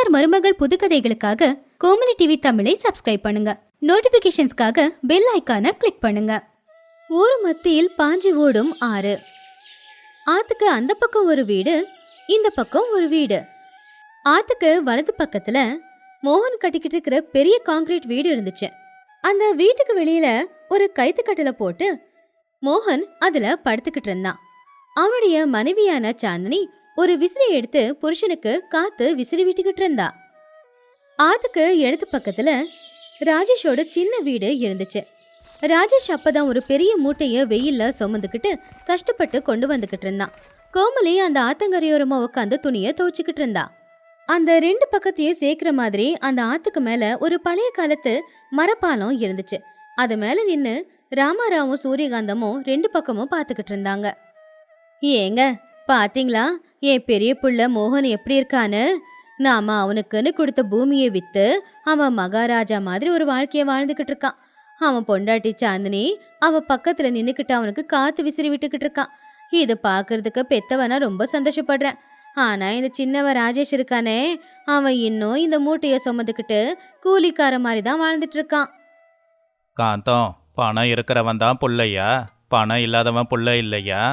மாமியார் மருமகள் புதுக்கதைகளுக்காக கோமலி டிவி தமிழை சப்ஸ்கிரைப் பண்ணுங்க. நோட்டிபிகேஷன்ஸ்க்காக பெல் ஐக்கானை கிளிக் பண்ணுங்க. ஊர் மத்தியில் பாஞ்சி ஓடும் ஆறு. ஆத்துக்கு அந்த பக்கம் ஒரு வீடு, இந்த பக்கம் ஒரு வீடு. ஆத்துக்கு வலது பக்கத்துல மோகன் கட்டிக்கிட்டு இருக்கிற பெரிய காங்கிரீட் வீடு இருந்துச்சு. அந்த வீட்டுக்கு வெளியில ஒரு கைத்துக்கட்டல போட்டு மோகன் அதுல படுத்துக்கிட்டு இருந்தான். அவனுடைய மனைவியான சாந்தினி ஒரு விசிறி எடுத்து புருஷனுக்கு காத்து விசிறி விட்டுக்கிட்டு இருந்தா. ஆத்துக்கு இடது பக்கத்துல ராஜேஷோட சின்ன வீடு இருந்துச்சு. ராஜேஷ் அப்பதான் ஒரு பெரிய மூட்டைய வெயில்ல சுமந்துக்கிட்டு கஷ்டப்பட்டு கொண்டு வந்துகிட்டு இருந்தான். கோமலி அந்த ஆத்தங்கரையோரமா உட்காந்து துணிய துவச்சுக்கிட்டு இருந்தா. அந்த ரெண்டு பக்கத்தையும் சேர்க்கிற மாதிரி அந்த ஆத்துக்கு மேல ஒரு பழைய காலத்து மரப்பாலம் இருந்துச்சு. அது மேல நின்னு ராமாராவும் சூரியகாந்தமும் ரெண்டு பக்கமும் பாத்துக்கிட்டு இருந்தாங்க. ஏங்க பாத்தீங்களா என் பெரிய புள்ள மோகன் எப்படி இருக்கான்னு? நாம அவனுக்குன்னு கொடுத்த பூமியை வித்து அவன் மகாராஜா மாதிரி ஒரு வாழ்க்கைய வாழ்ந்துகிட்டு இருக்கான். அவன் பொண்டாட்டி சாந்தினி அவ பக்கத்துல நின்னுக்கிட்டு அவனுக்கு காத்து விசிறி விட்டுக்கிட்டு இருக்கான். இதை பாக்குறதுக்கு பெத்தவனா ரொம்ப சந்தோஷப்படுறேன். ஆனா இந்த சின்னவன் ராஜேஷ் இருக்கானே, அவன் இன்னும் இந்த மூட்டைய சுமந்துக்கிட்டு கூலிக்கார மாதிரி தான் வாழ்ந்துட்டு இருக்கான். காந்தம், பணம் இருக்கிறவன் தான் புள்ளையா? பணம் இல்லாதவன் புள்ள இல்லையா?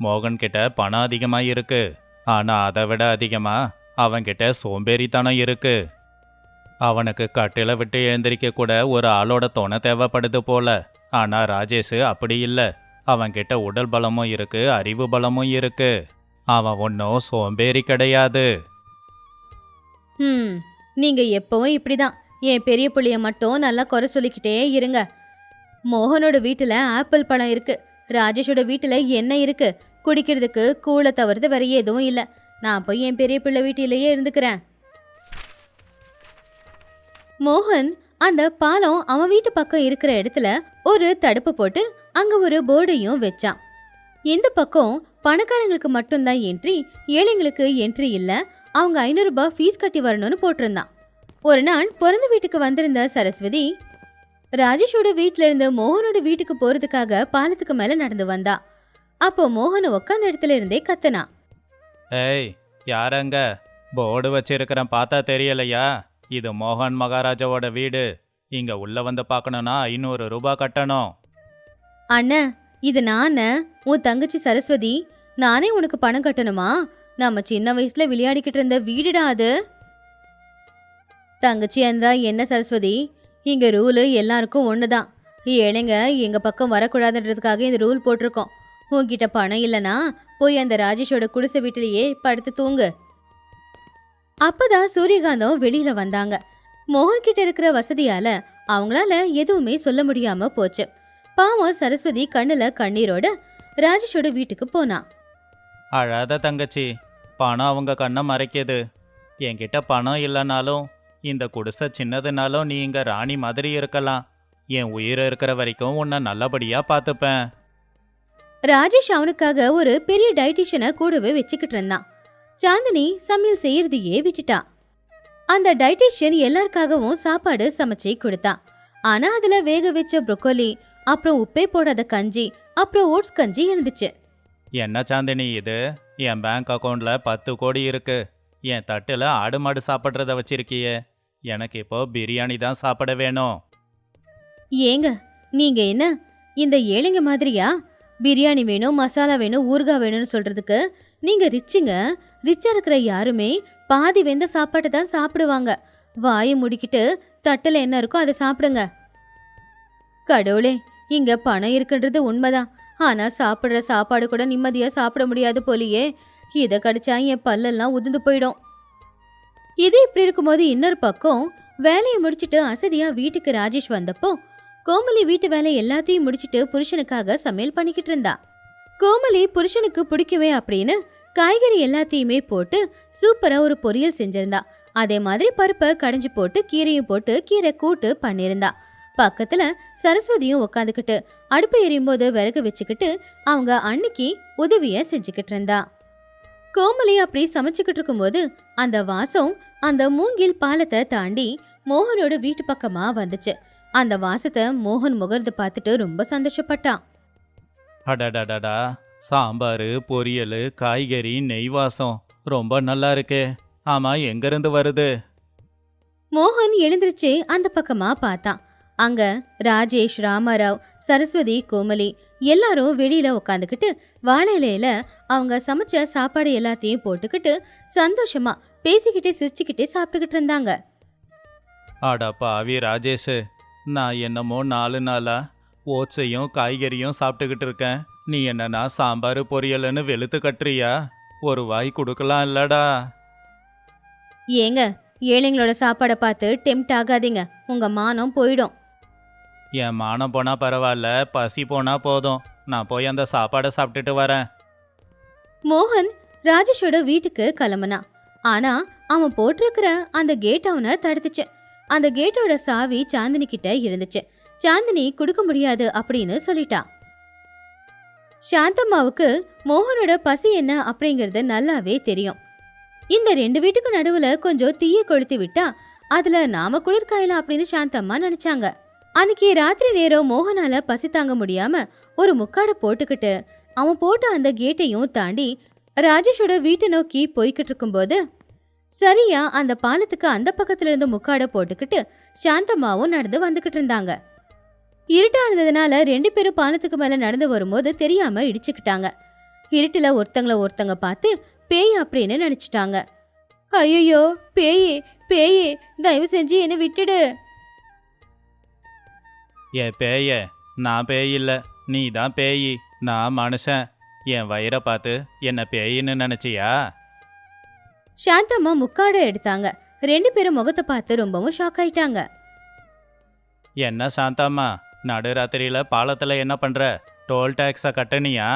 மோகன் கிட்ட பணம் அதிகமா இருக்கு, ஆனா அதை விட அதிகமா அவன்கிட்ட சோம்பேறித்தனம் இருக்கு. அவனுக்கு கட்டில விட்டு எழுந்திரிக்க கூட ஒரு ஆளோட துணை தேவைப்படுது போல. ஆனா ராஜேஷ் அப்படி இல்லை. அவன்கிட்ட உடல் பலமும் இருக்கு, அறிவு பலமும் இருக்கு. அவன் ஒன்னும் சோம்பேறி கிடையாது. நீங்க எப்பவும் இப்படிதான் என் பெரிய புள்ளைய மட்டும் நல்லா குறை சொல்லிக்கிட்டே இருங்க. மோகனோட வீட்டுல ஆப்பிள் பழம் இருக்கு, ராஜேஷோட வீட்டுல என்ன இருக்கு? குடிக்கிறதுக்கு கூழ தவிர்த்து வேற எதுவும் இல்ல. நான் போய் என் பெரிய பிள்ளை வீட்டிலேயே இருந்துக்கிறேன். மோகன் அந்த பாலம் அவன் வீட்டு பக்கம் இருக்கிற இடத்துல ஒரு தடுப்பு போட்டு அங்க ஒரு போர்டையும் வச்சான். இந்த பக்கம் பணக்காரங்களுக்கு மட்டும்தான் என்ட்ரி, ஏழைங்களுக்கு என்ட்ரி இல்ல. அவங்க 500 ரூபாய் ஃபீஸ் கட்டி வரணும்னு போட்டிருந்தான். ஒரு நாள் பிறந்த வீட்டுக்கு வந்திருந்த சரஸ்வதி ராஜேஷோட வீட்டுல இருந்து மோகனோட வீட்டுக்கு போறதுக்காக பாலத்துக்கு மேல நடந்து வந்தா. அப்போ மோகன் உட்காந்த இடத்துல இருந்தே கத்தனா. ஏய், யாரங்க? போர்டு வச்சிருக்கிறேன், பார்த்தா தெரியலையா? இது மோகன் மகாராஜாவோட வீடு. இங்க உள்ள வந்து பார்க்கணும்னா 500 ரூபாய் கட்டணும். அண்ணா, இது நான் உன் தங்கச்சி சரஸ்வதி. நானே உனக்கு பணம் கட்டணுமா? நம்ம சின்ன வயசுல விளையாடிக்கிட்டு இருந்த வீடுடா அது. தங்கச்சி இருந்தா என்ன சரஸ்வதி, இங்க ரூலு எல்லாருக்கும் ஒண்ணுதான். ஏழைங்க எங்க பக்கம் வரக்கூடாதுன்றதுக்காக இந்த ரூல் போட்டிருக்கோம். உன்கிட்ட பணம் இல்லனா போய் அந்த ராஜேஷோட குடிசை வீட்டிலேயே படுத்து தூங்கு. அப்பதான் சூரியகாந்தம் வெளியில வந்தாங்க. மோகன் கிட்ட இருக்கிற வசதியால அவங்களால எதுவுமே சொல்ல முடியாம போச்சு. பாவம் சரஸ்வதி கண்ணுல கண்ணீரோட ராஜேஷோட வீட்டுக்கு போனா. அழாத தங்கச்சி, பணம் அவங்க கண்ணை மறைக்குது. என்கிட்ட பணம் இல்லைனாலும் இந்த குடிசை சின்னதுனாலும் நீ இங்க ராணி மாதிரி இருக்கலாம். என் உயிர் இருக்கிற வரைக்கும் உன்னை நல்லபடியா பார்த்துப்பேன். ராஜேஷ் அவனுக்காக ஒரு பெரிய டயட்டிஷியனை கூடவே வச்சுக்கிட்டு இருந்தான். சாந்தினி சமையல் செய்யறதையே விட்டுட்டா. அந்த டயட்டிஷியன் எல்லாருக்காகவும் சாப்பாடு சமைச்சு கொடுத்தான். ஆனா அதுல வேக வச்ச ப்ரொக்கோலி, அப்புறம் உப்பே போடாத கஞ்சி, அப்புறம் ஓட்ஸ் கஞ்சி இருந்துச்சு. என்ன சாந்தினி இது? என் பேங்க் அக்கௌண்ட்ல 10 கோடி இருக்கு. என் தட்டுல ஆடு மாடு சாப்பிட்றத வச்சிருக்கியே. எனக்கு இப்போ பிரியாணி தான் சாப்பிட வேணும். ஏங்க நீங்க என்ன இந்த ஏழைங்க மாதிரியா? பிரியாணி வேணும், மசாலா வேணும், ஊறுகாய் வேணும்னு சொல்றதுக்கு நீங்க ரிச்சுங்க. ரிச்சா இருக்கிற யாருமே பாதி வெந்த சாப்பாட்டை தான் சாப்பிடுவாங்க. வாயை முடிக்கிட்டு தட்டுல என்ன இருக்கோ அதை சாப்பிடுங்க. கடவுளே, இங்க பணம் இருக்குன்றது உண்மைதான். ஆனா சாப்பிடுற சாப்பாடு கூட நிம்மதியா சாப்பிட முடியாது போலியே. இதை கடிச்சா என் பல்லெல்லாம் உதிர்ந்து போயிடும். இது இப்படி இருக்கும்போது இன்னொரு பக்கம் வேலையை முடிச்சுட்டு அசதியா வீட்டுக்கு ராஜேஷ் வந்தப்போ கோமலி வீட்டு வேலை எல்லாத்தையும் முடிச்சுட்டு புருஷனுக்காக சமையல் பண்ணிக்கிட்டு இருந்தா. கோமலி புருஷனுக்கு பிடிக்குமே அப்படின்னு காய்கறி எல்லாத்தையுமே போட்டு சூப்பரா ஒரு பொரியல் செஞ்சிருந்தா. அதே மாதிரி பருப்பை கடைஞ்சு போட்டு கீரையும் போட்டு கீரை கூட்டு பண்ணிருந்தா. பக்கத்துல சரஸ்வதியும் உட்காந்துக்கிட்டு அடுப்பு எரியும் போது விறகு வச்சுக்கிட்டு அவங்க அன்னைக்கு உதவிய செஞ்சுக்கிட்டு இருந்தா. கோமலி அப்படி சமைச்சுக்கிட்டு இருக்கும்போது அந்த வாசம் அந்த மூங்கில் பாலத்தை தாண்டி மோகனோட வீட்டு பக்கமா வந்துச்சு. அந்த வாசத்தை மோகன் முகர்ந்து பார்த்துட்டு ரொம்ப சந்தோஷப்பட்டான். அடடடடா, சாம்பார், பொரியல், காய்கறி, நெய் வாசம் ரொம்ப நல்லா இருக்கே. ஆமா, எங்கிருந்து வருது? மோகன் எழுந்திருச்சு அந்த பக்கமா பார்த்தான். அங்க ராஜேஷ், ராமாராவ், சரஸ்வதி, கோமலி எல்லாரும் வெளியில உட்காந்துக்கிட்டு வாழை இலையில அவங்க சமைச்ச சாப்பாடு எல்லாத்தையும் போட்டுக்கிட்டு சந்தோஷமா பேசிக்கிட்டே சிரிச்சுக்கிட்டே சாப்பிட்டுக்கிட்டு இருந்தாங்க. அடா பாவி ராஜேஷ், நான் என்னமோ 4 நாளா ஓட்ஸையும் காய்கறியும் சாப்பிட்டுக்கிட்டு இருக்கேன். நீ என்னன்னா சாம்பார் பொரியல்னு வெளுத்து கட்டுறியா? ஒரு வாய் கொடுக்கலாம் இல்லடா. ஏங்க, ஏழைங்களோட சாப்பாடை பார்த்து டெம்ட் ஆகாதீங்க, உங்க மானம் போயிடும். என் மானம் போனா பரவாயில்ல, பசி போனா போதும். நான் போய் அந்த சாப்பாடை சாப்பிட்டுட்டு வரேன். மோகன் ராஜேஷோட வீட்டுக்கு கிளம்புனான். ஆனா அவன் போட்டிருக்கிற அந்த கேட் அவனை தடுத்துச்சு. அந்த கேட்டோட சாவி சாந்தினி கிட்ட இருந்துச்சு. சாந்தினி கொடுக்க முடியாது அப்படின்னு சொல்லிட்டா. சாந்தம்மாவுக்கு மோகனோட பசி என்ன அப்படிங்கறது நல்லாவே தெரியும். இந்த 2 வீட்டுக்கு நடுவுல கொஞ்சம் தீய கொளுத்தி விட்டா அதுல நாம குளிர் காயலாம் அப்படின்னு சாந்தம்மா நினைச்சாங்க. அன்னைக்கு ராத்திரி நேரம் மோகனால பசி தாங்க முடியாம ஒரு முக்காடை போட்டுக்கிட்டு அவன் போட்ட அந்த கேட்டையும் தாண்டி ராஜேஷோட வீட்டை நோக்கி போய்கிட்டு இருக்கும்போது சரியா அந்த பாலத்துக்கு அந்த பக்கத்துல இருந்து முக்காடை போட்டுக்கிட்டு சாந்தம்மாவும் நடந்து வந்துகிட்டு இருந்தாங்க. இருட்டா இருந்ததுனால 2 பேரும் பாலத்துக்கு மேல நடந்து வரும்போது தெரியாம இடிச்சுக்கிட்டாங்க. இருட்டுல ஒருத்தங்க பார்த்து பேய் அப்படின்னு நினைச்சிட்டாங்க. ஐயோ, பேயே பேயே, தயவு செஞ்சு என்ன விட்டுடு. ஏ பேய, நான் பேய் இல்ல, நீ தான் பேயி. நான் மனுஷன். என் வயிறை பார்த்து என்ன பேயின்னு நினைச்சியா? சாந்தம்மா முக்காடை எடுத்தாங்க. 2 பேரும் முகத்தை பார்த்து ரொம்பவும் ஷாக் ஆயிட்டாங்க. என்ன சாந்தாம்மா, நடுராத்திரியில பாலத்துல என்ன பண்ற? டோல் டாக்ஸ கட்டணியா?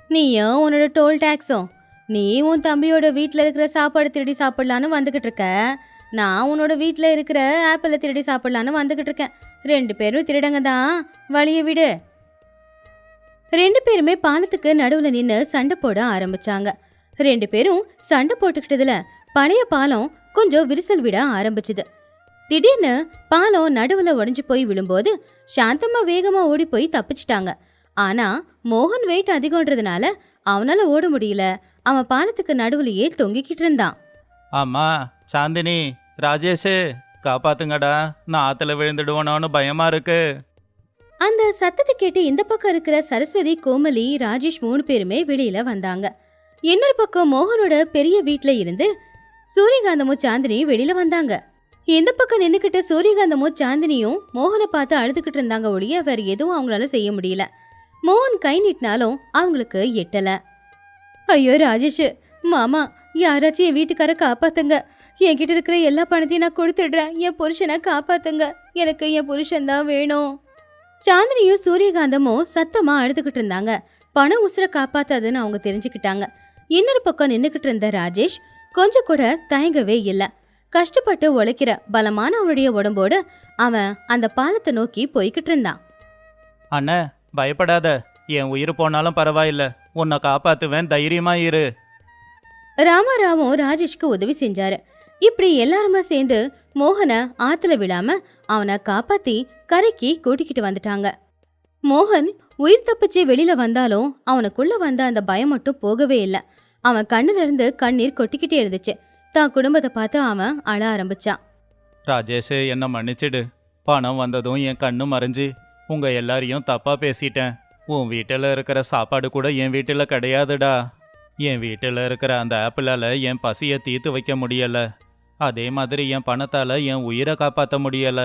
நீயும் உன்னோட டோல் டாக்ஸும். நீ உன் தம்பியோட வீட்டில் இருக்கிற சாப்பாடு திருடி சாப்பிடலான்னு வந்துகிட்டு இருக்க. நான் உன்னோட வீட்டில் இருக்கிற ஆப்பிளை திருடி சாப்பிடலான்னு வந்துகிட்டு இருக்கேன். 2 பேரும் திருடங்க தான், வழிய விடு. 2 பேருமே பாலத்துக்கு நடுவுல நின்று சண்டை போட ஆரம்பிச்சாங்க. 2 பேரும் சண்டை போட்டுக்கிட்டதுல பழைய பாலம் கொஞ்சம் விரிசல் விட ஆரம்பிச்சுது. திடீர்னு பாலம் நடுவுல உடைஞ்சு போய் விழும்போது சாந்தம்மா வேகமா ஓடி போய் தப்பிச்சிட்டாங்க. ஆனா மோகன் வெயிட் அதிகம்ன்றதுனால அவனால ஓட முடியல. அவன் பாலத்துக்கு நடுவுலயே தொங்கிக்கிட்டு இருந்தான். அம்மா, சாந்தினி, ராஜேஷ், காப்பாத்துங்கடா, நான் ஆத்துல விழுந்துடுவானோன்னு பயமா இருக்கு. அந்த சத்தத்தை கேட்டு இந்த பக்கம் இருக்கிற சரஸ்வதி, கோமலி, ராஜேஷ் 3 பேருமே வெளியில வந்தாங்க. இன்னொரு பக்கம் மோகனோட பெரிய வீட்ல இருந்து சூரியகாந்தமும் சாந்தினியும் வெளியில வந்தாங்க. இந்த பக்கம் நின்னுக்கிட்ட சூரியகாந்தமும் சாந்தினியும் மோகனை பார்த்து அழுதுகிட்டு இருந்தாங்க. ஒழிய வேற எதுவும் அவங்களால செய்ய முடியல. மோகன் கை நீட்டினாலும் அவங்களுக்கு எட்டல. ஐயோ ராஜேஷ் மாமா, யாராச்சும் என் வீட்டுக்கார காப்பாத்துங்க. என்கிட்ட இருக்கிற எல்லா பணத்தையும் நான் கொடுத்துடுறேன். என் புருஷனை காப்பாத்துங்க. எனக்கு என் புருஷன் தான் வேணும். சாந்தினியும் சூரியகாந்தமும் சத்தமா அழுதுகிட்டு இருந்தாங்க. பணம் உசுர காப்பாத்தாதுன்னு அவங்க தெரிஞ்சுக்கிட்டாங்க. இன்னொரு பக்கம் நின்னுக்கிட்டு இருந்த ராஜேஷ் கொஞ்சம் கூட தயங்கவே இல்ல. கஷ்டப்பட்டு உழைக்கிற பலமான அவனுடைய உடம்போடு அவன் அந்த பாலத்தை நோக்கி போய்கிட்டு இருந்தான். அண்ணே, பயப்படாத, என் உயிர் போனாலும் பரவாயில்ல, உன்னை காப்பாத்துவேன், தைரியமா இரு. ராமாராவும் ராஜேஷ்க்கு உதவி செஞ்சாரு. இப்படி எல்லாருமா சேர்ந்து மோகனை ஆத்துல விழாம அவனை காப்பாத்தி கரைக்கு கூட்டிக்கிட்டு வந்துட்டாங்க. மோகன் உயிர் தப்பிச்சு வெளியில வந்தாலும் அவனுக்குள்ள வந்த அந்த பயம் மட்டும் போகவே இல்லை. அவன் கண்ணுல இருந்து கண்ணீர் கொட்டிக்கிட்டே இருந்துச்சு. தான் குடும்பத்தை பார்த்து அவன் அழ ஆரம்பிச்சான். ராஜேஷ், என்ன மன்னிச்சிடு. பணம் வந்ததும் என் கண்ணு மறைஞ்சு உங்க எல்லாரையும் தப்பா பேசிட்டேன். உன் வீட்டில் இருக்கிற சாப்பாடு கூட என் வீட்டில் கிடையாதுடா. என் வீட்டில் இருக்கிற அந்த ஆப்பிளால என் பசியை தீர்த்து வைக்க முடியல. அதே மாதிரி என் பணத்தால என் உயிரை காப்பாற்ற முடியல.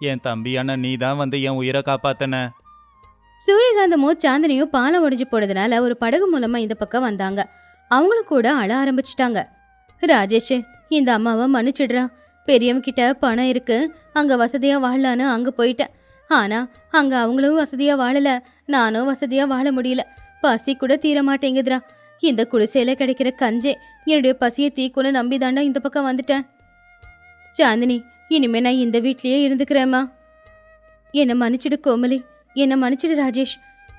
என் தம்பியான நீ தான் வந்து என் உயிரை காப்பாத்தின. சூரியகாந்தமும் சாந்தினியும் பாலம் உடைஞ்சு போனதுனால ஒரு படகு மூலமா இந்த பக்கம் வந்தாங்க. அவங்களும் கூட அழ ஆரம்பிச்சிட்டாங்க. ராஜேஷ், இந்த அம்மாவை மன்னிச்சிடுறா. பெரியவங்க கிட்ட பணம் இருக்கு, அங்க வசதியா வாழலான்னு அங்க போயிட்டேன். ஆனா அங்க அவங்களும் வசதியா வாழல, நானும் வசதியா வாழ முடியல. பசி கூட தீர மாட்டேங்குதுரா. இந்த குடிசையில கிடைக்கிற கஞ்சே என்னுடைய பசியை தீக்குன்னு நம்பி தாண்டா இந்த பக்கம் வந்துட்டேன். சாந்தினி, இனிமே நான் இந்த வீட்லயே இருந்துக்கிறேம்மா. என்னை மன்னிச்சிடு கோமலி, என்னை மன்னிச்சிடு ராஜேஷ்.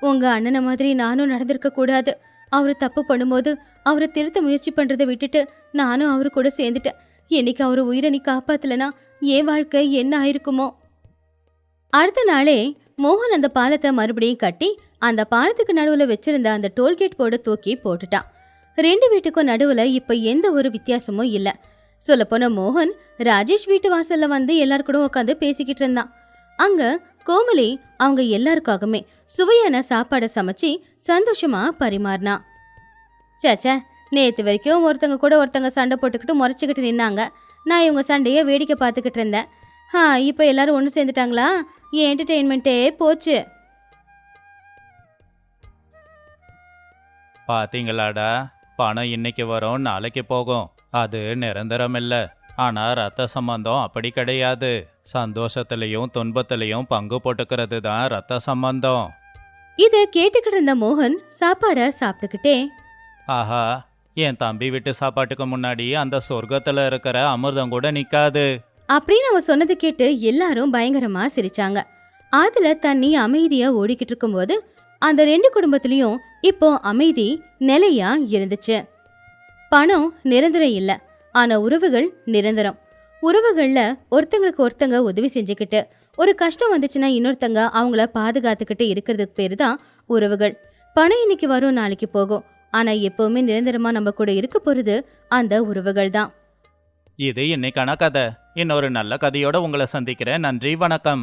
உங்க அண்ணனை மாதிரி நானும் நடந்திருக்க கூடாது. அவரு தப்பு பண்ணும்போது அவரை திருத்த முயற்சி பண்றதை விட்டுட்டு நானும் அவரு கூட சேர்ந்துட்டேன். என்னைக்கு அவரு உயிரை நீ காப்பாத்தலனா என் வாழ்க்கை என்ன ஆயிருக்குமோ. அடுத்த நாளே மோகன் அந்த பாலத்தை மறுபடியும் கட்டி அந்த பாலத்துக்கு நடுவுல வச்சிருந்த அந்த டோல்கேட் போர்டை தூக்கி போட்டுட்டான். 2 வீட்டுக்கும் நடுவுல இப்ப எந்த ஒரு வித்தியாசமும் இல்ல. சொல்லப்போன மோகன் ராஜேஷ் வீட்டு வாசல்ல வந்து எல்லார் கூட உட்காந்து பேசிக்கிட்டு இருந்தான். அங்க கோமலி அவங்க எல்லாருக்காகவுமே சுவையான சாப்பாடை சமைச்சு சந்தோஷமா பரிமாறினா. சேச்சே, நேத்து வரைக்கும் ஒருத்தங்க கூட ஒருத்தங்க சண்டை போட்டுக்கிட்டு முறைச்சிக்கிட்டு நின்னாங்க. நான் இவங்க சண்டைய வேடிக்கை பார்த்துக்கிட்டு இருந்தேன். இப்போ எல்லாரும் ஒன்று சேர்ந்துட்டாங்களா? என் என்டர்டெயின்மெண்ட்டே போச்சு. பாத்தீங்களாடா, பணம் இன்னைக்கு வரும் நாளைக்கு போகும், அது நிரந்தரம் இல்ல. ஆனா ரத்த சம்பந்தம் அப்படி கிடையாது. சந்தோஷத்திலையும் துன்பத்திலையும் பங்கு போட்டுக்கிறது தான் ரத்த சம்பந்தம். இத கேட்டுக்கிட்டு இருந்த மோகன் சாப்பாட சாப்பிட்டுக்கிட்டே, ஆஹா, என் தம்பி வீட்டு சாப்பாட்டுக்கு முன்னாடி அந்த சொர்க்கத்துல இருக்கிற அமிர்தம் கூட நிக்காது அப்படின்னு அவன் சொன்னது கேட்டு எல்லாரும் பயங்கரமா சிரிச்சாங்க. ஆத்துல தண்ணி அமைதியா ஓடிக்கிட்டு இருக்கும்போது அந்த 2 குடும்பத்திலயும் இப்போ அமைதி நிலையா இருந்துச்சு. பணம் நிரந்தரம் இல்ல, ஆனா உறவுகள் நிரந்தரம். உறவுகள்ல ஒருத்தங்களுக்கு ஒருத்தங்க உதவி செஞ்சுக்கிட்டு ஒரு கஷ்டம் வந்துச்சுன்னா இன்னொருத்தங்க அவங்கள பாதுகாத்துக்கிட்டு இருக்கிறதுக்கு பேரு தான் உறவுகள். பணம் இன்னைக்கு வரும் நாளைக்கு போகும், ஆனா எப்பவுமே நிரந்தரமா நம்ம கூட இருக்க போறது அந்த உறவுகள் தான். இது இன்னைக்கான கதை. இன்னொரு நல்ல கதையோட உங்களை சந்திக்கிறேன். நன்றி, வணக்கம்.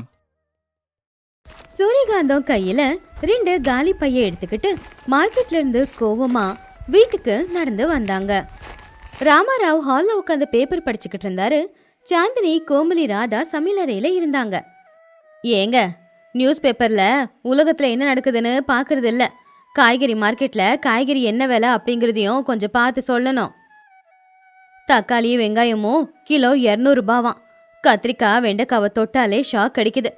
சூரியகாந்தம் கையில 2 காலி பைய எடுத்துக்கிட்டு மார்க்கெட்ல இருந்து கோவமா வீட்டுக்கு நடந்து வந்தாங்க. ராமாராவ் ஹால்ல உட்காந்து பேப்பர் படிச்சுக்கிட்டு இருந்தாரு. சாந்தினி, கோமலி, ராதா சமையலறையில இருந்தாங்க. ஏங்க, நியூஸ் பேப்பர்ல உலகத்துல என்ன நடக்குதுன்னு பாக்குறது இல்ல. காய்கறி மார்க்கெட்ல காய்கறி என்ன விலை அப்படிங்கறதையும் கொஞ்சம் பார்த்து சொல்லணும். தக்காளியும் வெங்காயமும் கிலோ 200 ரூபாவாம். கத்திரிக்காய் வெண்டைக்காவை தொட்டாலே ஷாக் அடிக்குது.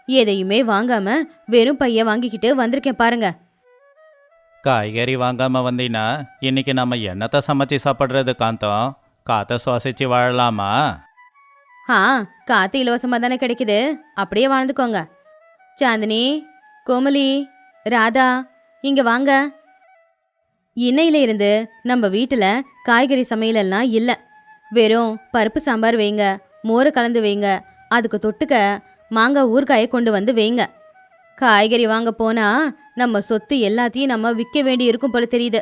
எதையுமே வாங்காம வெறும் பைய வாங்கிக்கிட்டு வந்திருக்கேன் பாருங்க. காய்கறி வாங்காம வந்தீங்கன்னா இன்னைக்கு நம்ம என்னத்தை சமைச்சு சாப்பிட்றது காந்தம்? காத்த சுவாசிச்சு வாழலாமா? காத்து இலவசமா தானே கிடைக்குது, அப்படியே வாழ்ந்துக்கோங்க. சாந்தினி, கோமலி, ராதா, இங்க வாங்க. இன்னையில இருந்து நம்ம வீட்டுல காய்கறி சமையலெல்லாம் இல்ல. வெறும் பருப்பு சாம்பார் வைங்க, மோரை கலந்து வைங்க, அதுக்கு தொட்டுக்க மாங்காய் ஊறுகாயை கொண்டு வந்து வைங்க. காய்கறி வாங்க போனா நம்ம சொத்து எல்லாத்தையும் நம்ம விற்க வேண்டி இருக்கும் போல தெரியுது.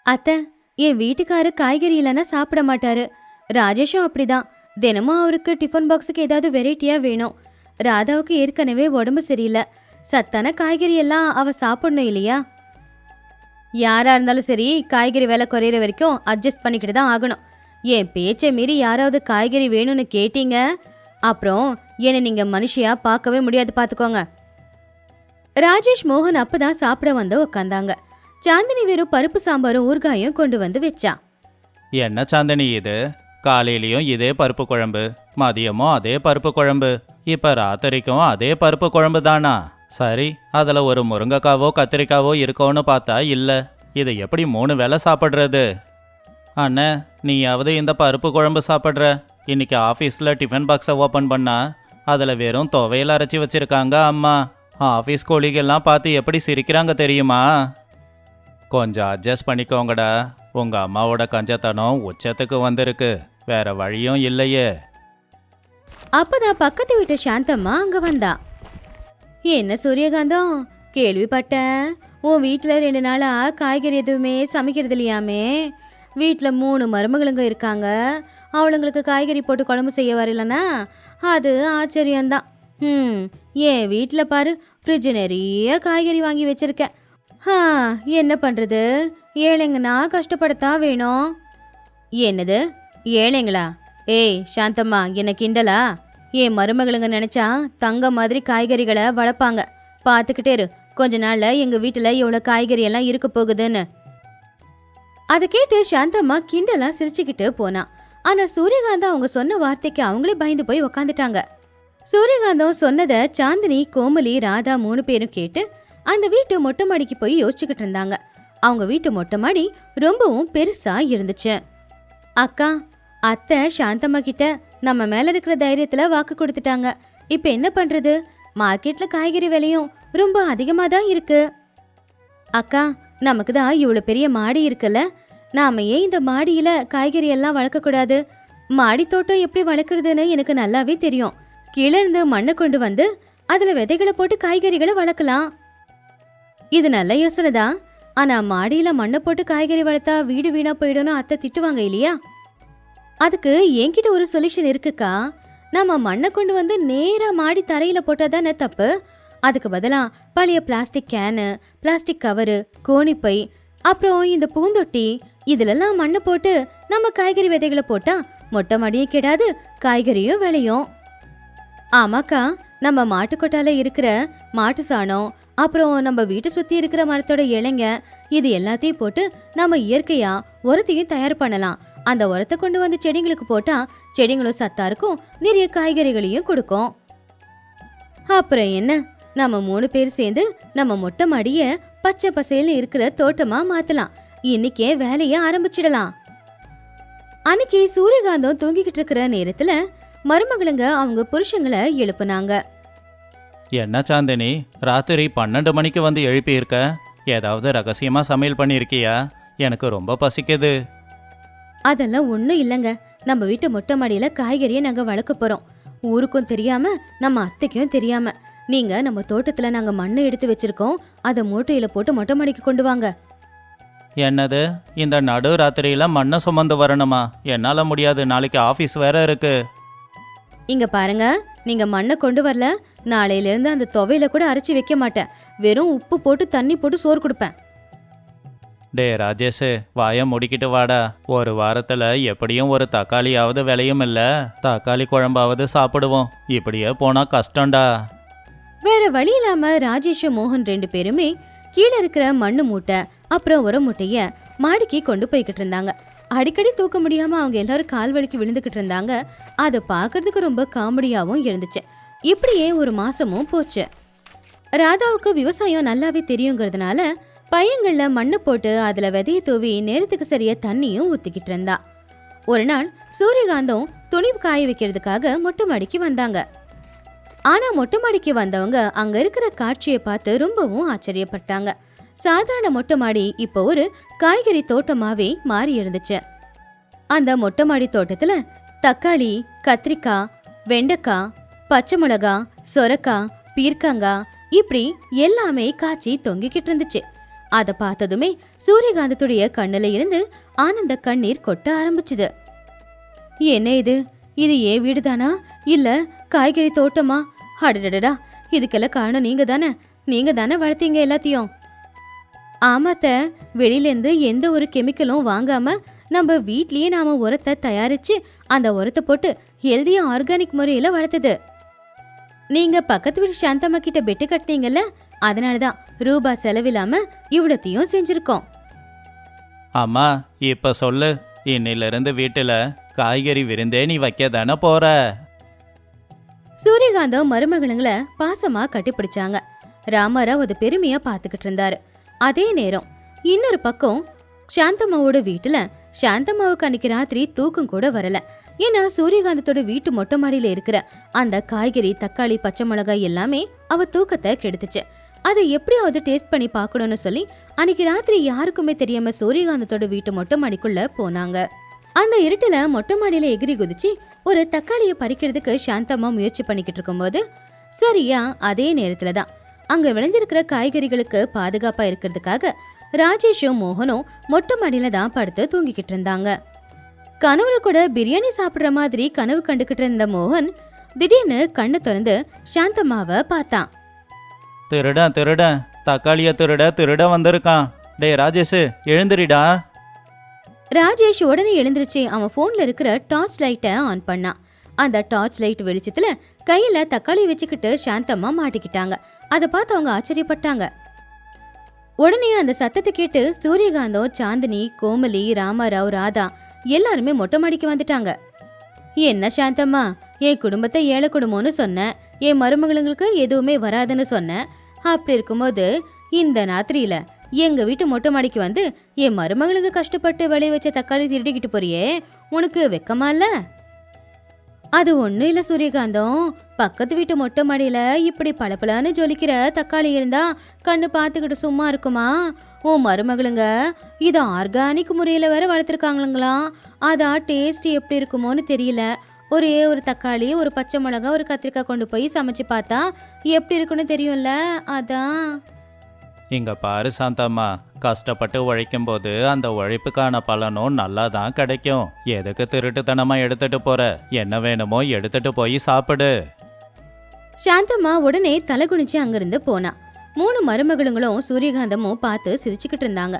அத்தை, என் வீட்டுக்காரு காய்கறி இல்லைன்னா சாப்பிட மாட்டாரு. ராஜேஷும் அப்படிதான். தினமும் அவருக்கு டிஃபன் பாக்ஸுக்கு ஏதாவது வெரைட்டியா வேணும். ராதாவுக்கு ஏற்கனவே உடம்பு சரியில்லை. சத்தான காய்கறி எல்லாம் அவ சாப்பிடணும் இல்லையா? யாரா இருந்தாலும் சரி, காய்கறி விலை குறையிற வரைக்கும் அட்ஜஸ்ட் பண்ணிக்கிட்டு தான் ஆகணும். என் பேச்சை மீறி யாராவது காய்கறி வேணும்னு கேட்டீங்க, அப்புறம் என்னை நீங்க மனுஷியா பார்க்கவே முடியாது, பார்த்துக்கோங்க. ராஜேஷ், மோகன் அப்பதான் சாப்பிட வந்து உக்காந்தாங்க. சாந்தினி வெறும் பருப்பு சாம்பாரும் ஊறுகாயும் கொண்டு வந்து வச்சா. என்ன சாந்தினி இது? காலையிலயும் இதே பருப்பு குழம்பு, மதியமும் அதே பருப்பு குழம்பு, இப்ப ராத்திரிக்கும் அதே பருப்பு குழம்பு தானா? சரி, அதுல ஒரு முருங்கைக்காவோ கத்திரிக்காவோ இருக்கோன்னு பார்த்தா இல்ல. இதை எப்படி 3 வேளை சாப்பிட்றது? அண்ணே, நீயாவது இந்த பருப்பு குழம்பு சாப்பிட்ற? இன்னைக்கு ஆஃபீஸில் டிஃபன் பாக்ஸை ஓப்பன் பண்ணா அதில் வெறும் துவையல் அரைச்சி வச்சிருக்காங்க அம்மா. ஆஃபீஸ் கோழிகள்லாம் பார்த்து எப்படி சிரிக்கிறாங்க தெரியுமா? கொஞ்சம் அட்ஜஸ்ட் பண்ணிக்கோங்கடா. உங்கள் அம்மாவோட கஞ்சத்தனம் உச்சத்துக்கு வந்திருக்கு, வேற வழியும் இல்லையே. அப்பதான் பக்கத்து வீட்டு சாந்தம்மா அங்க வந்தா. என்ன சூரியகாந்தம், கேள்விப்பட்டேன் உன் வீட்டுல 2 நாளா காய்கறி எதுவுமே சமைக்கிறது இல்லையாமே. வீட்டுல 3 மருமகளுங்க இருக்காங்க, அவளுங்களுக்கு காய்கறி போட்டு குழம்பு செய்ய வரலன்னா அது ஆச்சரியம்தான். என் வீட்டுல பாரு, ஃப்ரிட்ஜ் நிறைய காய்கறி வாங்கி வச்சிருக்கேன். என்ன பண்றது, ஏழைங்கன்னா கஷ்டப்படத்தான் வேணும். என்னது ஏழைங்களா? ஏய் சாந்தம்மா, என்ன கிண்டலா? என் மருமகளுங்க நினைச்சா தங்க மாதிரி காய்கறிகளை வளர்ப்பாங்க. பார்த்துக்கிட்டே இரு, கொஞ்ச நாள்ல எங்க வீட்டுல எவ்வளவு காய்கறி எல்லாம் இருக்க போகுதுன்னு. அதை கேட்டு சாந்தம்மா கிண்டலா சிரிச்சுக்கிட்டு போனா. ஆனா சூரியகாந்தம் அவங்க சொன்ன வார்த்தைக்கு அவங்களே பயந்து போய் உக்காந்துட்டாங்க. சூரியகாந்தம் சொன்னதை சாந்தினி, கோமலி, ராதா 3 பேரும் கேட்டு அந்த வீட்டு மொட்டை மாடிக்கு போய் யோசிச்சுக்கிட்டு இருந்தாங்க. அவங்க வீட்டு மொட்டை மாடி ரொம்பவும் பெருசா இருந்துச்சு. அக்கா, அத்தை சாந்தம்மா கிட்ட நம்ம மேல இருக்கிற தைரியத்துல வாக்கு கொடுத்துட்டாங்க. இப்ப என்ன பண்றது? மார்க்கெட்ல காய்கறி விலையும் ரொம்ப அதிகமா தான் இருக்கு. அக்கா, நமக்கு தான் இவ்வளவு பெரிய மாடி இருக்குல்ல, நாம ஏன் இந்த மாடியில காய்கறி எல்லாம் வளர்க்க கூடாது? மாடி தோட்டம் எப்படி வளர்க்கறதுன்னு எனக்கு நல்லாவே தெரியும். கீழே இருந்து மண்ணை கொண்டு வந்து அதுல விதைகளை போட்டு காய்கறிகளை வளர்க்கலாம். இது நல்ல யோசனை தான். ஆனா மாடியில மண்ணை போட்டு காய்கறி வளர்த்தா வீடு வீணா போயிடும்னு அத்தை திட்டுவாங்க இல்லையா? அதுக்கு என்கிட்ட ஒரு சொல்யூஷன் இருக்குக்கா. நம்ம மண்ணை கொண்டு வந்து நேரா மாடி தரையில போட்டாதானே தப்பு. அதுக்கு பதிலா பழைய பிளாஸ்டிக் கேனு, பிளாஸ்டிக் கவரு, கோணிப்பை, அப்புறம் இந்த பூந்தொட்டி இதுலெல்லாம் மண்ணை போட்டு நம்ம காய்கறி விதைகளை போட்டா மொட்டை மாடியும் கெடாது, காய்கறியும் விளையும். ஆமாக்கா, நம்ம மாட்டுக்கொட்டால இருக்கிற மாட்டு சாணம், அப்புறம் நம்ம வீட்டை சுத்தி இருக்கிற மரத்தோட இலைங்க, இது எல்லாத்தையும் போட்டு நம்ம இயற்கையா உரத்தையும் தயார் பண்ணலாம். அந்த உரத்தை கொண்டு வந்து செடிங்களுக்கு போட்டா செடிங்களும் சத்தா இருக்கும், நிறைய காய்கறிகளையும் கொடுக்கும். அப்புறம் என்ன, நம்ம 3 பேர் சேர்ந்து நம்ம மொட்டை மாடிய பச்சை பசேல்னு இருக்கிற தோட்டமா மாத்தலாம். இன்னைக்கே வேலைய ஆரம்பிச்சிடலாம். அன்னைக்கு சூரியகாந்தம் தூங்கிக்கிட்டு இருக்கிற நேரத்துல மருமகளுங்க அவங்க புருஷங்களை எழுப்புனாங்க. என்ன சாந்தினி, ராத்திரி 12 மணிக்கு வந்து எழுப்பியிருக்க? ஏதாவது ரகசியமா சமையல் பண்ணியிருக்கியா? எனக்கு ரொம்ப பசிக்குது. அதெல்லாம் ஒண்ணும் இல்லைங்க. நம்ம வீட்டு மொட்டை மாடியில காய்கறியை நாங்க வளர்க்க போறோம். ஊருக்கும் தெரியாம, நம்ம அத்தைக்கும் தெரியாம. நீங்க நம்ம தோட்டத்துல நாங்க மண்ணை எடுத்து வச்சிருக்கோம், அதை மூட்டையில போட்டு மொட்டை மாடிக்கு கொண்டு வாங்க. என்னது, இந்த நடு ராத்திரியில மண்ணை சுமந்து வரணுமா? என்னால முடியாது, நாளைக்கு ஆஃபீஸ் வேற இருக்கு. இங்க பாருங்க, நீங்க மண்ணை கொண்டு வரல, நாளையில இருந்து அந்த துவையில கூட அரைச்சி வைக்க மாட்டேன். வெறும் உப்பு போட்டு தண்ணி போட்டு சோறு கொடுப்பேன். டே ராஜேஷ், வாயை முடிக்கிட்டு வாடா. ஒரு வாரத்துல எப்படியும் ஒரு தக்காளியாவது விளையும் இல்ல, தக்காளி குழம்பாவது சாப்பிடுவோம். இப்படியே போனா கஷ்டம்டா. வேற வழி இல்லாம ராஜேஷும் மோகன் 2 பேருமே கீழே இருக்கிற மண்ணு மூட்டை அப்புறம் உர மூட்டைய மாடிக்கு கொண்டு போய்கிட்டு இருந்தாங்க. அடிக்கடி தூக்க முடியாம அவங்க எல்லாரும் கால் வலிக்கு விழுந்துகிட்டு இருந்தாங்க. அதை பார்க்கறதுக்கு ரொம்ப காமெடியாவும் இருந்துச்சு. இப்படியே ஒரு மாசமும் போச்சு. ராதாவுக்கு விவசாயம் நல்லாவே தெரியுங்கிறதுனால பையங்கள்ல மண்ணு போட்டு அதுல விதைய தூவி நேரத்துக்கு சரியா தண்ணியும் ஊத்திக்கிட்டு இருந்தா. ஒரு நாள் சூரியகாந்தம் துணி காய வைக்கிறதுக்காக மொட்டை மாடிக்கு வந்தாங்க. ஆனா மொட்டை மாடிக்கு வந்தவங்க அங்க இருக்கிற காட்சியை பார்த்து ரொம்பவும் ஆச்சரியப்பட்டாங்க. சாதாரண மொட்டை மாடி இப்போ ஒரு காய்கறி தோட்டமாவே மாறி இருந்துச்சு. அந்த மொட்டை மாடி தோட்டத்துல தக்காளி, கத்திரிக்காய், வெண்டைக்காய், பச்சை மிளகா, சொரக்காய், பீர்க்கங்காய் இப்படி எல்லாமே காய்ச்சி தொங்கிக்கிட்டு இருந்துச்சு. அதை பார்த்ததுமே சூரியகாந்தத்துடைய கண்ணுல இருந்து ஆனந்த கண்ணீர் கொட்ட ஆரம்பிச்சுது. என்ன இது, இது ஏன் வீடுதானா இல்ல காய்கறி தோட்டமா? அடடடா, இதுக்கெல்லாம் காரணம் நீங்க தானே வளர்த்தீங்க எல்லாத்தையும். ஆமாத்த, வெளியிலேருந்து எந்த ஒரு கெமிக்கலும் வாங்காம நம்ம வீட்லயே நாம உரத்தை தயாரிச்சு அந்த உரத்தை போட்டு ஹெல்தியா ஆர்கானிக் முறையில வளர்த்தது. நீங்க பக்கத்து வீட்டு சாந்தம்மா கிட்ட பெட்டு கட்டினீங்கல்ல, அதனாலதான் ரூபா செலவில்லாம இவ்வளத்தையும் செஞ்சிருக்கோம். அம்மா, இப்ப சொல்லு, இன்னிலிருந்து வீட்டுல காய்கறி விருந்தே நீ வைக்க தானே போற? சூரியகாந்தம் மருமகளுங்களை பாசமா கட்டிப்பிடிச்சாங்க. ராமராவ் அது பெருமையா பாத்துக்கிட்டு இருந்தாரு. அதே நேரம் இன்னொரு பக்கம் சாந்தம்மாவோட வீட்டுல சாந்தம்மாவுக்கு அன்னைக்கு ராத்திரி தூக்கம் கூட வரல. ஏன்னா சூரியகாந்தத்தோட வீட்டு மொட்டை மாடியில இருக்கிற அந்த காய்கறி, தக்காளி, பச்சை மிளகாய் எல்லாமே அவ தூக்கத்தை கெடுத்துச்சு. அதை எப்படியாவது டேஸ்ட் பண்ணி பார்க்கணும்னு சொல்லி அன்னைக்கு ராத்திரி யாருக்குமே தெரியாம சூரியகாந்தத்தோட வீட்டு மொட்டை மாடிக்குள்ள போனாங்க. அந்த இருட்டுல மொட்டை மாடியில எகிரி குதிச்சு ஒரு தக்காளியை பறிக்கிறதுக்கு சாந்தம்மா முயற்சி பண்ணிக்கிட்டு இருக்கும்போது சரியா அதே நேரத்துலதான் அங்க விளைஞ்சிருக்கிற காய்கறிகளுக்கு பாதுகாப்பா இருக்கிறதுக்காக ராஜேஷும் மோகனும் மொட்டை மாடியில தான் படுத்து தூங்கிக்கிட்டு இருந்தாங்க. கனவுல கூட பிரியாணி சாப்பிடுற மாதிரி கனவு கண்டுகிட்டு இருந்த மோகன் திடீர்னு கண்ணு திறந்து சாந்தம்மாவை பார்த்தான். திருடன் தக்காளிய திருட வந்திருக்கான். டே ராஜேஷ், எழுந்திரிடா. ராஜேஷ் உடனே எழுந்திருச்சு அவன் போன்ல இருக்கிற டார்ச் லைட்டை ஆன் பண்ணான். அந்த டார்ச் லைட் வெளிச்சத்துல கையில தக்காளி வச்சுக்கிட்டு சாந்தம்மா மாட்டிக்கிட்டாங்க. அதை பார்த்து அவங்க ஆச்சரியப்பட்டாங்க. உடனே அந்த சத்தத்தை கேட்டு சூரியகாந்தம், சாந்தினி, கோமலி, ராமராவ், ராதா எல்லாருமே மொட்டை மாடிக்கு வந்துட்டாங்க. என்ன சாந்தம்மா, என் குடும்பத்தை ஏழை குடும்பம்னு சொன்னேன், என் மருமகளுங்களுக்கு எதுவுமே வராதுன்னு சொன்னேன். அப்படி இருக்கும்போது இந்த ராத்திரியில எங்க வீட்டு மொட்டை மாடிக்கு வந்து என் மருமகளுக்கு கஷ்டப்பட்டு விளைய வச்ச தக்காளி திருடிக்கிட்டு போறியே, உனக்கு வெக்கமா இல்ல? அது ஒண்ணும் இல்ல சூரியகாந்தம், பக்கத்து வீட்டு மொட்டை மாடியில இப்படி பளபளன்னு ஜொலிக்கிற தக்காளி இருந்தா கண்ணு பார்த்துக்கிட்டு சும்மா இருக்குமா? உன் மருமகளுங்க இத ஆர்கானிக் முறையில வேற வளர்த்துருக்காங்களாம். அதான் டேஸ்ட் எப்படி இருக்குமோன்னு தெரியல. ஒரே ஒரு தக்காளி, ஒரு பச்சை மிளகா, ஒரு கத்திரிக்காய் கொண்டு போய் சமைச்சு பார்த்தா எப்படி இருக்குன்னு தெரியும்ல, அதான். இங்க பாரு சாந்தம்மா, கஷ்டப்பட்டு உழைக்கும்போது அந்த உழைப்புக்கான பலனும் நல்லா தான் கிடைக்கும். எதுக்கு திருட்டுத்தனமா எடுத்துட்டு போற? என்ன வேணுமோ எடுத்துட்டு போய் சாப்பிடு. சாந்தம்மா உடனே தலை குனிச்சு அங்கிருந்து போனா. 3 மருமகளுங்களும் சூரியகாந்தமும் பார்த்து சிரிச்சுக்கிட்டு இருந்தாங்க.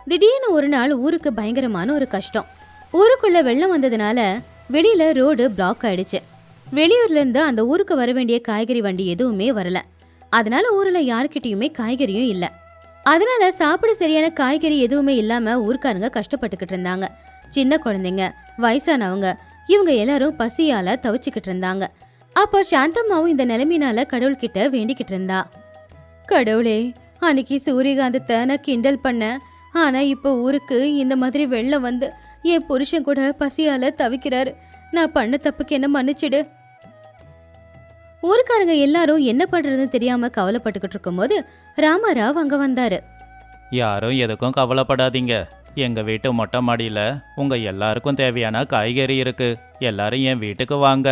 திடீர்னு ஒரு நாள் ஊருக்கு பயங்கரமான ஒரு கஷ்டம். ஊருக்குள்ள வெள்ளம் வந்ததுனால வெளியில ரோடு பிளாக் ஆயிடுச்சு. வெளியூர்ல இருந்து அந்த ஊருக்கு வர வேண்டிய காய்கறி வண்டி எதுவுமே வரல. அதனால ஊர்ல யாருக்கிட்டயுமே காய்கறியும் இல்ல. அதனால சாப்பிட சரியான காய்கறி எதுவுமே இல்லாம ஊர்க்காரங்க கஷ்டப்பட்டுக்கிட்டு இருந்தாங்க. சின்ன குழந்தைங்க, வயசானவங்க, இவங்க எல்லாரும் பசியால தவிச்சுக்கிட்டு இருந்தாங்க. அப்போ சாந்தம்மாவும் இந்த நிலைமையினால கடவுள்கிட்ட வேண்டிக்கிட்டு இருந்தா. கடவுளே, அன்னைக்கு சூரியகாந்தத்தை நான் கிண்டல் பண்ணேன். ஆனா இப்போ ஊருக்கு இந்த மாதிரி வெள்ளம் வந்து என் புருஷன் கூட பசியால தவிக்கிறாரு. நான் பண்ண தப்புக்கு என்ன மன்னிச்சிடு. ஊருக்காரங்க எல்லாரும் என்ன பண்றதுன்னு தெரியாம கவலைப்பட்டுக்கிட்டு இருக்கும்போது ராமராவ் அங்க வந்தாரு. யாரும் எதுக்கும் கவலைப்படாதீங்க. எங்க வீட்டு மொட்டை மாடியில உங்க எல்லாருக்கும் தேவையான காய்கறி இருக்கு. எல்லாரும் என் வீட்டுக்கு வாங்க.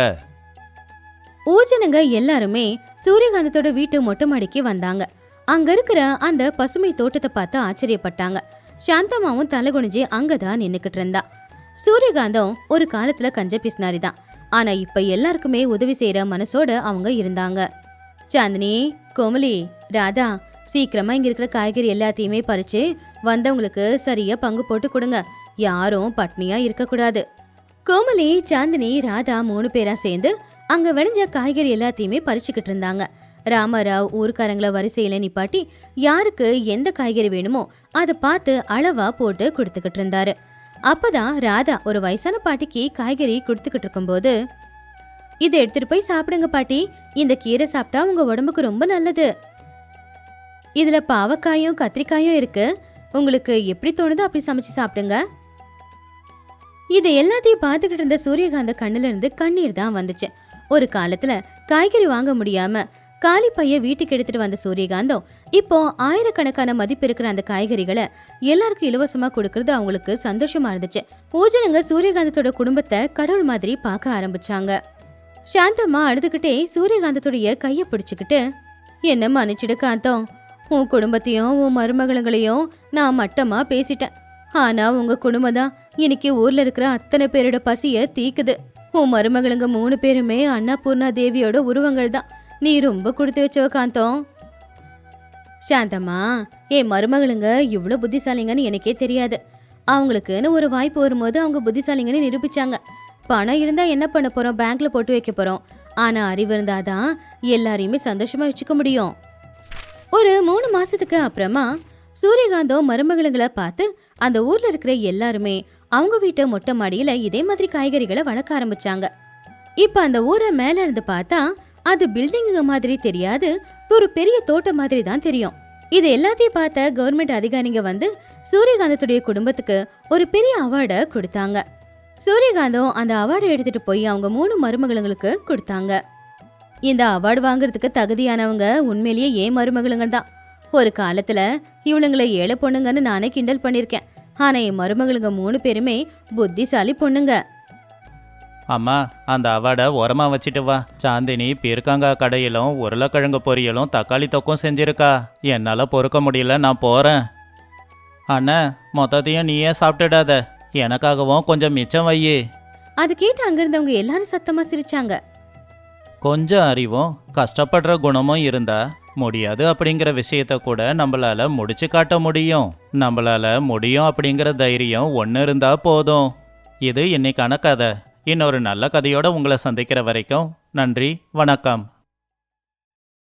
ஊஜனங்க எல்லாருமே சூரியகாந்தத்தோட வீட்டு மொட்டை மாடிக்கு வந்தாங்க. அங்க இருக்கிற அந்த பசுமை தோட்டத்தை பார்த்து ஆச்சரியப்பட்டாங்க. சாந்தம்மாவும் தலை குனிஞ்சு அங்கதான் நின்னுக்கிட்டு இருந்தா. சூரியகாந்தம் ஒரு காலத்துல கஞ்ச பிஸ்னாரி தான். ஆனா இப்ப எல்லாருக்குமே உதவி செய்யற மனசோட அவங்க இருந்தாங்க. சாந்தினி, கோமலி, ராதா, சீக்கிரமா இங்க இருக்கிற காய்கறி எல்லாத்தையுமே பறிச்சு வந்தவங்களுக்கு சரியா பங்கு போட்டு கொடுங்க. யாரும் பட்னியா இருக்க கூடாது. கோமலி, சாந்தினி, ராதா 3 பேரா சேர்ந்து அங்க விளைஞ்ச காய்கறி எல்லாத்தையுமே பறிச்சுக்கிட்டு இருந்தாங்க. ராமராவ் ஊர்க்காரங்கள வரிசையில நிப்பாட்டி யாருக்கு எந்த காய்கறி வேணுமோ அதை பார்த்து அளவா போட்டு கொடுத்துக்கிட்டு இருந்தாரு. அப்பதான் ராதா ஒரு வயசான பாட்டிக்கு காய்கறி கொடுத்துக்கிட்டு இருக்கும்போது, இதை எடுத்துட்டு போய் சாப்பிடுங்க பாட்டி. இந்த கீரை சாப்பிட்டா உங்க உடம்புக்கு ரொம்ப நல்லது. இதுல பாவக்காயும் கத்திரிக்காயும் இருக்கு. உங்களுக்கு எப்படி தோணுதோ அப்படி சமைச்சு சாப்பிடுங்க. இது எல்லாத்தையும் பார்த்துக்கிட்டு இருந்த சூரியகாந்த கண்ணுல இருந்து கண்ணீர் தான் வந்துச்சு. ஒரு காலத்துல காய்கறி வாங்க முடியாம காலி பைய வீட்டுக்கு எடுத்துட்டு வந்த சூரியகாந்தம் இப்போ ஆயிரக்கணக்கான மதிப்பு இருக்கிற அந்த காய்கறிகளை எல்லாருக்கும் இலவசமா கொடுக்கறது அவங்களுக்கு சந்தோஷமா இருந்துச்சு. பூஜனங்க சூரியகாந்தத்தோட குடும்பத்தை கடவுள் மாதிரி பார்க்க ஆரம்பிச்சாங்க. சாந்தம்மா அழுதுகிட்டே சூரியகாந்தத்துடைய கைய பிடிச்சுக்கிட்டு, என்ன மன்னிச்சிடு காந்தம், உன் குடும்பத்தையும் உன் மருமகளையும் நான் மட்டமா பேசிட்டேன். ஆனா உங்க குடும்பம் தான் இன்னைக்கு ஊர்ல இருக்கிற அத்தனை பேரோட பசிய தீக்குது. உன் மருமகளுங்க 3 பேருமே அன்னபூர்ணா தேவியோட உருவங்கள் தான். நீ ரொம்ப கொடுத்து வச்சவ காந்தம். சாந்தம்மா, என் மருமகளுங்க இவ்வளோ புத்திசாலிங்கன்னு எனக்கே தெரியாது. அவங்களுக்குன்னு ஒரு வாய்ப்பு வரும்போது அவங்க புத்திசாலிங்கன்னு நிரூபிச்சாங்க. பணம் இருந்தா என்ன பண்ண போறோம்? பேங்க்ல போட்டு வைக்க போறோம். ஆனா அறிவு இருந்தாதான் எல்லாரையுமே சந்தோஷமா வச்சுக்க முடியும். ஒரு 3 மாசத்துக்கு அப்புறமா சூரியகாந்தம் மருமகளுங்களை பார்த்து அந்த ஊர்ல இருக்கிற எல்லாருமே அவங்க வீட்டு மொட்டை மாடியில இதே மாதிரி காய்கறிகளை வளர்க்க ஆரம்பிச்சாங்க. இப்ப அந்த ஊரை மேல இருந்து பார்த்தா அது பில்டிங் மாதிரி தெரியாது, ஒரு பெரிய தோட்டம் மாதிரி தான் தெரியும். இது எல்லாத்தையும் பார்த்த கவர்மெண்ட் அதிகாரிங்க வந்து சூரியகாந்தத்துடைய குடும்பத்துக்கு ஒரு பெரிய அவார்டை கொடுத்தாங்க. சூரியகாந்தம் அந்த அவார்டை எடுத்துட்டு போய் அவங்க 3 மருமகளுங்களுக்கு கொடுத்தாங்க. இந்த அவார்டு வாங்குறதுக்கு தகுதியானவங்க உண்மையிலேயே ஏன் மருமகளுங்க தான். ஒரு காலத்துல இவளுங்களை ஏழை பொண்ணுங்கன்னு நானே கிண்டல் பண்ணிருக்கேன். ஆனா என் மருமகளுங்க 3 பேருமே புத்திசாலி பொண்ணுங்க. அம்மா, அந்த அவார்டை உரமா வச்சுட்டு வா. சாந்தினி பீர்க்கங்காய் கடையிலும் உருளைக்கிழங்கு பொரியலும் தக்காளி தொக்கும் செஞ்சிருக்கா. என்னால பொறுக்க முடியல, நான் போறேன். அண்ணா, மொத்தத்தையும் நீயே சாப்பிட்டுடாத, எனக்காகவும் கொஞ்சம் மிச்சம் வையே. அது கேட்டு அங்கிருந்தவங்க எல்லாரும் சத்தமா சிரிச்சாங்க. கொஞ்சம் அறிவும் கஷ்டப்படுற குணமும் இருந்தா முடியாது அப்படிங்கிற விஷயத்த கூட நம்மளால முடிச்சு காட்ட முடியும். நம்மளால முடியும் அப்படிங்கிற தைரியம் ஒன்று இருந்தா போதும். இது இன்னைக்கான கதை. இன்னொரு நல்ல கதையோட உங்களை சந்திக்கிற வரைக்கும் நன்றி, வணக்கம்.